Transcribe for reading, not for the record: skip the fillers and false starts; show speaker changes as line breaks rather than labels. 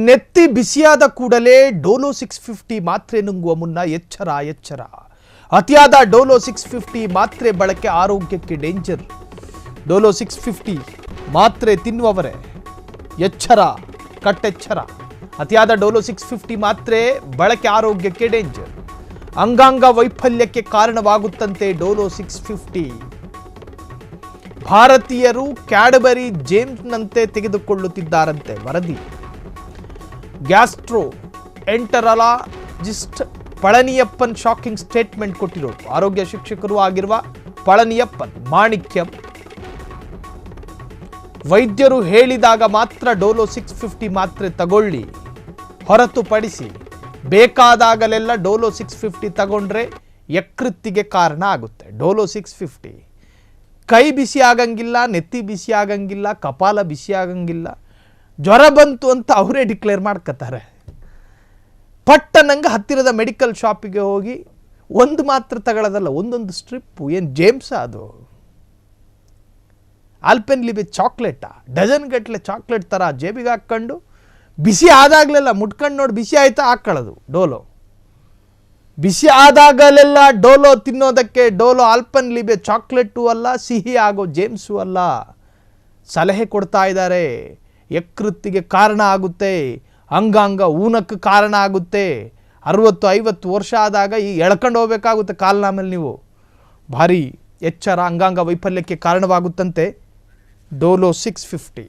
ನೆತ್ತಿ ಬಿಸಿಯಾದ ಕೂಡಲೇ ಡೋಲೋ 650 ಮಾತ್ರೆ ನುಂಗುವ ಮುನ್ನ ಎಚ್ಚರ ಎಚ್ಚರ. ಅತಿಯಾದ ಡೋಲೋ 650 ಮಾತ್ರೆ ಬಳಕೆ ಆರೋಗ್ಯಕ್ಕೆ ಡೇಂಜರ್. ಡೋಲೋ 650 ಮಾತ್ರೆ ತಿನ್ನುವವರೇ ಎಚ್ಚರ, ಕಟ್ಟೆಚ್ಚರ. ಅತಿಯಾದ ಡೋಲೋ 650 ಮಾತ್ರೆ ಬಳಕೆ ಆರೋಗ್ಯಕ್ಕೆ ಡೇಂಜರ್. ಅಂಗಾಂಗ ವೈಫಲ್ಯಕ್ಕೆ ಕಾರಣವಾಗುತ್ತಂತೆ ಡೋಲೋ 650. ಭಾರತೀಯರು ಕ್ಯಾಡ್ಬರಿ ಜೇಮ್ಸ್ನಂತೆ ತೆಗೆದುಕೊಳ್ಳುತ್ತಿದ್ದಾರಂತೆ ವರದಿ. ಗ್ಯಾಸ್ಟ್ರೋ ಎಂಟರಾಲಜಿಸ್ಟ್ ಪಳನಿಯಪ್ಪನ್ ಶಾಕಿಂಗ್ ಸ್ಟೇಟ್ಮೆಂಟ್ ಕೊಟ್ಟಿರೋದು. ಆರೋಗ್ಯ ಶಿಕ್ಷಕರು ಆಗಿರುವ ಪಳನಿಯಪ್ಪನ್ ಮಾಣಿಕ್ಯಂ ವೈದ್ಯರು ಹೇಳಿದಾಗ ಮಾತ್ರ ಡೋಲೋ 650 ಮಾತ್ರೆ ತಗೊಳ್ಳಿ, ಹೊರತುಪಡಿಸಿ ಬೇಕಾದಾಗಲೆಲ್ಲ ಡೋಲೋ 650 ತಗೊಂಡ್ರೆ ಯಕೃತ್ತಿಗೆ ಕಾರಣ ಆಗುತ್ತೆ. ಡೋಲೋ 650 ಕೈ ಬಿಸಿ ಆಗಂಗಿಲ್ಲ, ನೆತ್ತಿ ಬಿಸಿ ಆಗಂಗಿಲ್ಲ, ಕಪಾಲ ಬಿಸಿ ಆಗಂಗಿಲ್ಲ. ಜ್ವರ ಬಂತು ಅಂತ ಅವರೇ ಡಿಕ್ಲೇರ್ ಮಾಡ್ಕೋತಾರೆ. ಪಟ್ಟನಂಗೆ ಹತ್ತಿರದ ಮೆಡಿಕಲ್ ಶಾಪಿಗೆ ಹೋಗಿ ಒಂದು ಮಾತ್ರ ತಗೊಳ್ಳೋದಲ್ಲ, ಒಂದೊಂದು ಸ್ಟ್ರಿಪ್ಪು. ಏನು ಜೇಮ್ಸ ಅದು? ಆಲ್ಪೆನ್ಲಿಬೆ ಚಾಕ್ಲೇಟಾ? ಡಜನ್ ಗಟ್ಟಲೆ ಚಾಕ್ಲೇಟ್ ಥರ ಜೇಬಿಗೆ ಹಾಕ್ಕೊಂಡು ಬಿಸಿ ಆದಾಗಲೆಲ್ಲ ಮುಟ್ಕೊಂಡು ನೋಡಿ ಬಿಸಿ ಆಯ್ತಾ ಹಾಕ್ಕೊಳ್ಳೋದು ಡೋಲೋ. ಬಿಸಿ ಆದಾಗಲೆಲ್ಲ ಡೋಲೋ ತಿನ್ನೋದಕ್ಕೆ ಡೋಲೋ ಆಲ್ಪೆನ್ಲಿಬೆ ಚಾಕ್ಲೇಟು ಅಲ್ಲ, ಸಿಹಿ ಆಗೋ ಜೇಮ್ಸು ಅಲ್ಲ. ಸಲಹೆ ಕೊಡ್ತಾ ಇದ್ದಾರೆ. ಯಕೃತ್ತಿಗೆ ಕಾರಣ ಆಗುತ್ತೆ, ಅಂಗಾಂಗ ಊನಕ್ಕೆ ಕಾರಣ ಆಗುತ್ತೆ. 60-50 ವರ್ಷ ಆದಾಗ ಈ ಎಳ್ಕೊಂಡು ಹೋಗ್ಬೇಕಾಗುತ್ತೆ ಕಾಲನ ಮೇಲೆ ನೀವು. ಭಾರಿ ಎಚ್ಚರ, ಅಂಗಾಂಗ ವೈಫಲ್ಯಕ್ಕೆ ಕಾರಣವಾಗುತ್ತಂತೆ ಡೋಲೋ 650.